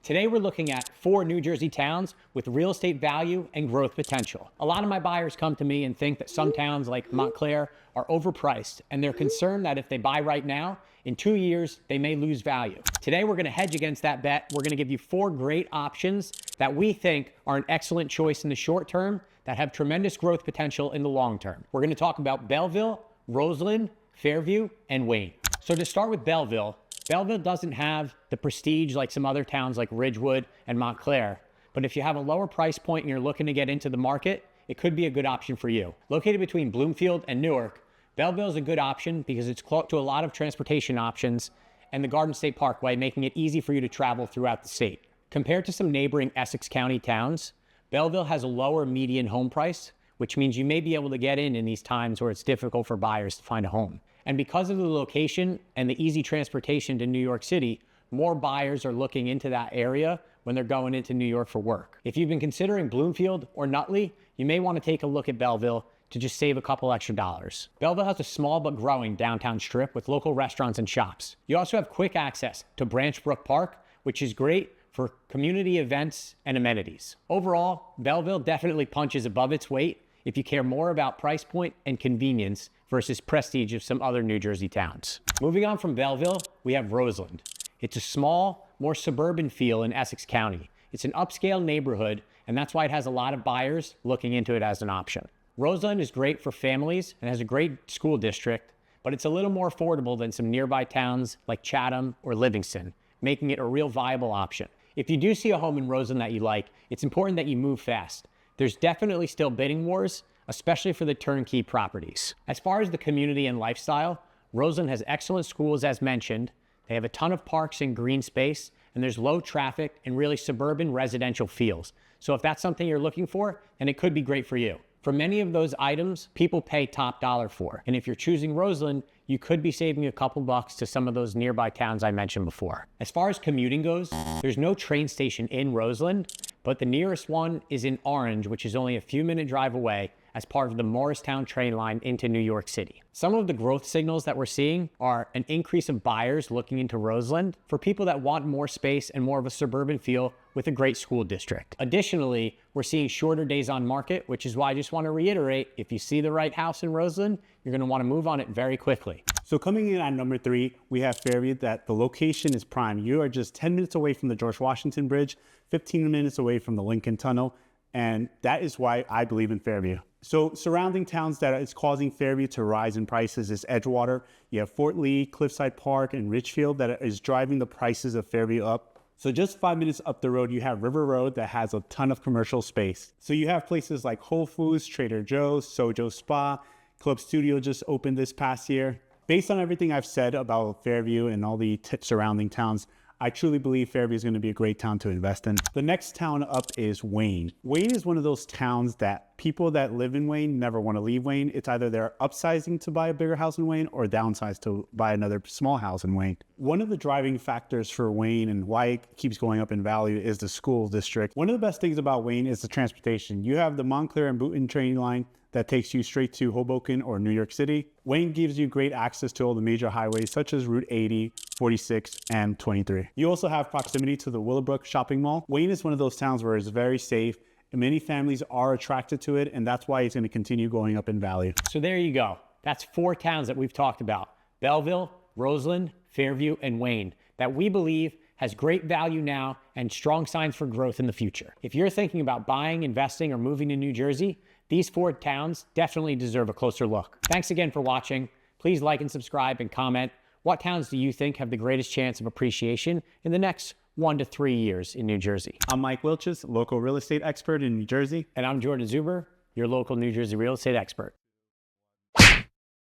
Today we're looking at 4 New Jersey towns with real estate value and growth potential. A lot of my buyers come to me and think that some towns like Montclair are overpriced, and they're concerned that if they buy right now, in 2 years, they may lose value. Today we're gonna hedge against that bet. We're gonna give you 4 great options that we think are an excellent choice in the short term that have tremendous growth potential in the long term. We're gonna talk about Belleville, Roseland, Fairview, and Wayne. So to start with Belleville doesn't have the prestige like some other towns like Ridgewood and Montclair, but if you have a lower price point and you're looking to get into the market, it could be a good option for you. Located between Bloomfield and Newark, Belleville is a good option because it's close to a lot of transportation options and the Garden State Parkway, making it easy for you to travel throughout the state. Compared to some neighboring Essex County towns, Belleville has a lower median home price, which means you may be able to get in these times where it's difficult for buyers to find a home. And because of the location and the easy transportation to New York City, more buyers are looking into that area when they're going into New York for work. If you've been considering Bloomfield or Nutley, you may want to take a look at Belleville to just save a couple extra dollars. Belleville has a small but growing downtown strip with local restaurants and shops. You also have quick access to Branch Brook Park, which is great for community events and amenities. Overall, Belleville definitely punches above its weight if you care more about price point and convenience versus prestige of some other New Jersey towns. Moving on from Belleville, we have Roseland. It's a small, more suburban feel in Essex County. It's an upscale neighborhood, and that's why it has a lot of buyers looking into it as an option. Roseland is great for families and has a great school district, but it's a little more affordable than some nearby towns like Chatham or Livingston, making it a real viable option. If you do see a home in Roseland that you like, it's important that you move fast. There's definitely still bidding wars, especially for the turnkey properties. As far as the community and lifestyle, Roseland has excellent schools as mentioned. They have a ton of parks and green space, and there's low traffic and really suburban residential feels. So if that's something you're looking for, then it could be great for you. For many of those items, people pay top dollar for. And if you're choosing Roseland, you could be saving a couple bucks to some of those nearby towns I mentioned before. As far as commuting goes, there's no train station in Roseland, but the nearest one is in Orange, which is only a few minute drive away as part of the Morristown train line into New York City. Some of the growth signals that we're seeing are an increase of buyers looking into Roseland for people that want more space and more of a suburban feel with a great school district. Additionally, we're seeing shorter days on market, which is why I just want to reiterate, if you see the right house in Roseland, you're going to want to move on it very quickly. So coming in at number 3, we have Fairview. That the location is prime. You are just 10 minutes away from the George Washington Bridge, 15 minutes away from the Lincoln Tunnel, and that is why I believe in Fairview. So surrounding towns that is causing Fairview to rise in prices is Edgewater. You have Fort Lee, Cliffside Park, and Richfield that is driving the prices of Fairview up. So just 5 minutes up the road, you have River Road that has a ton of commercial space. So you have places like Whole Foods, Trader Joe's, Sojo Spa, Club Studio just opened this past year. Based on everything I've said about Fairview and all the surrounding towns, I truly believe Fairview is going to be a great town to invest in. The next town up is Wayne. Wayne is one of those towns that people that live in Wayne never want to leave Wayne. It's either they're upsizing to buy a bigger house in Wayne or downsize to buy another small house in Wayne. One of the driving factors for Wayne and why it keeps going up in value is the school district. One of the best things about Wayne is the transportation. You have the Montclair and Boonton train line that takes you straight to Hoboken or New York City. Wayne gives you great access to all the major highways such as Route 80, 46, and 23. You also have proximity to the Willowbrook shopping mall. Wayne is one of those towns where it's very safe and many families are attracted to it, and that's why it's going to continue going up in value. So there you go. That's 4 towns that we've talked about: Belleville, Roseland, Fairview, and Wayne, that we believe has great value now and strong signs for growth in the future. If you're thinking about buying, investing, or moving to New Jersey, these 4 towns definitely deserve a closer look. Thanks again for watching. Please like and subscribe and comment. What towns do you think have the greatest chance of appreciation in the next 1 to 3 years in New Jersey? I'm Mike Wilches, local real estate expert in New Jersey. And I'm Jordan Zuber, your local New Jersey real estate expert.